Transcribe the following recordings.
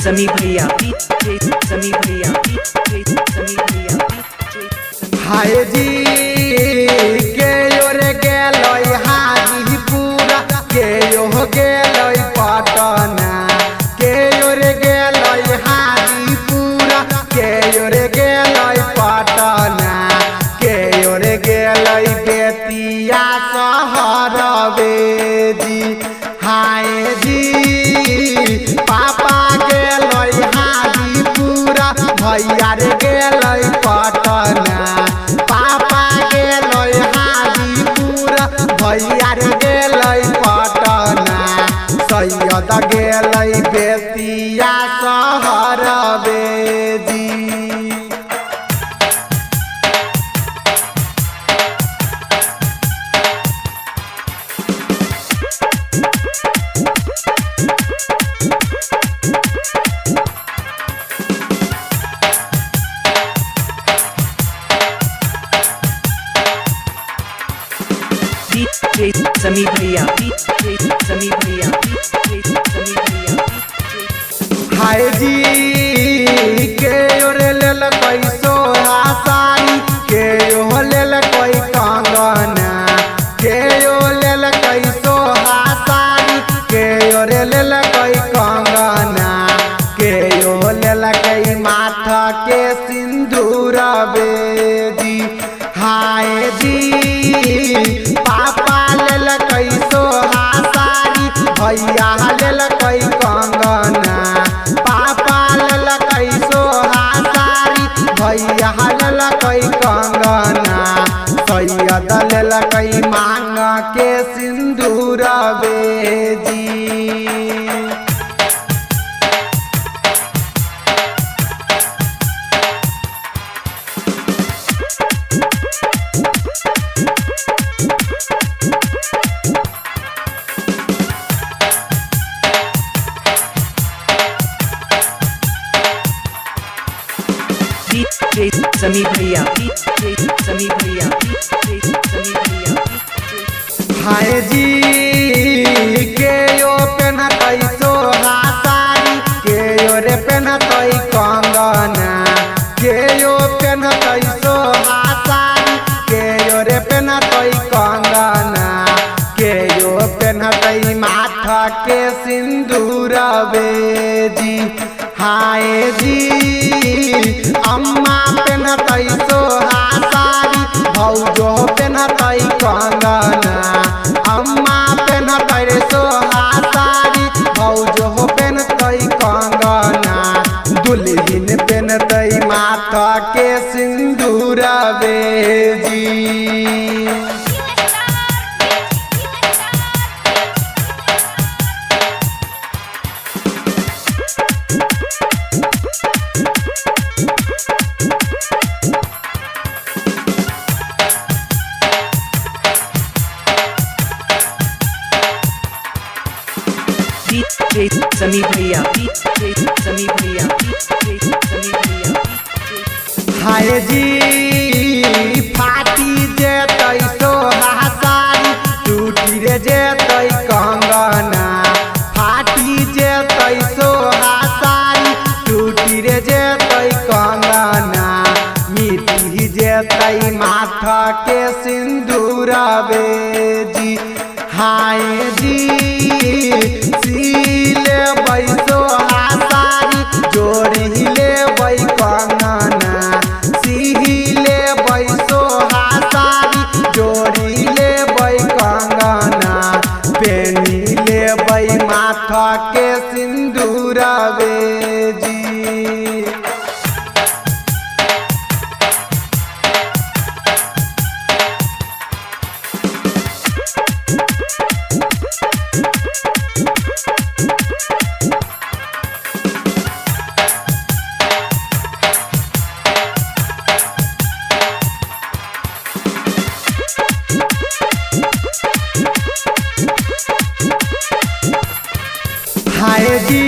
समी भैया समी भैया समी भैया हाय जी के ओरे गेलई हाजीपुरा के यो गेलई पटना के ओरे गेलई हाजीपुरा के ओरे गेलई पटना के ओरे गेलई बेतिया शहर बेजी हाय जी पापा गेलई हाजीपुरा भैया रे गेलई पटना पापा गेलई हाजीपुरा भैया रे गेलई पटना सैयद गेलई बेतिया शहर बेजी समी भैया समी भैया समी भैया हाय जी के ओरे लेल कोई सोहा साड़ी के ओ लेल कोई कंगना के ओ लेल कोई सोहा साड़ी के ओरे लेल कोई कंगना के ओ लेल कोई माथा के सिंदूर बेदी हाय जी पापा लेल कोई सोहा साड़ी भैया लेल कोई कंगना पापा लेल कोई सोहा साड़ी भैया लेल कोई कंगना सैयद लेल कोई मांग के सिंदूर बेजी समी भैया समी भैया समी भैया हाय जी के यो पेनतई सोहा साड़ी के यो रे पेनतई कंगना के यो पेनतई सोहा साड़ी के यो रे पेनतई कंगना के यो पेनतई माथा के सिंदूर बेजी हाय जी अम्मा पेनतई सोहा साड़ी भौजो पेनतई कंगना अम्मा पेनतई रे सोहा साड़ी भौजो पेनतई कंगना दुल्हन पेनतई माथा के सिंदूर बेजी समी भैया समी भैया समी भैया हाय जी फाटी जेतई सोहा साड़ी टूटी रे जेतई कंगना फाटी जेतई सोहा साड़ी टूटी रे जेतई कंगना मिटी जेतई माथा के सिंदूर बेजी हाय जी सीले बैसो हासारी जोड़ी ले बै कंगना सीले बैसो हासारी जोड़ी ले बै कंगना पेनी ले बै माथा के सिंदूर बेजी हाय जी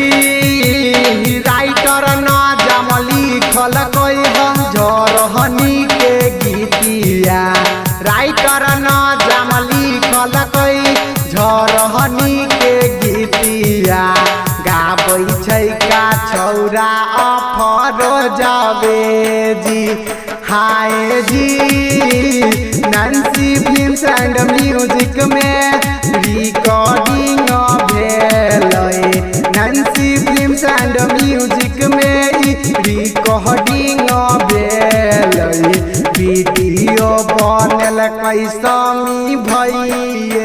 हवे जी। हाय जी नैन्सी फिल्म्स एंड म्यूजिक में रिकॉर्डिंग भेलै। नैन्सी फिल्म्स एंड म्यूजिक में रिकॉर्डिंग भेलै। वीडियो बनल समी भैया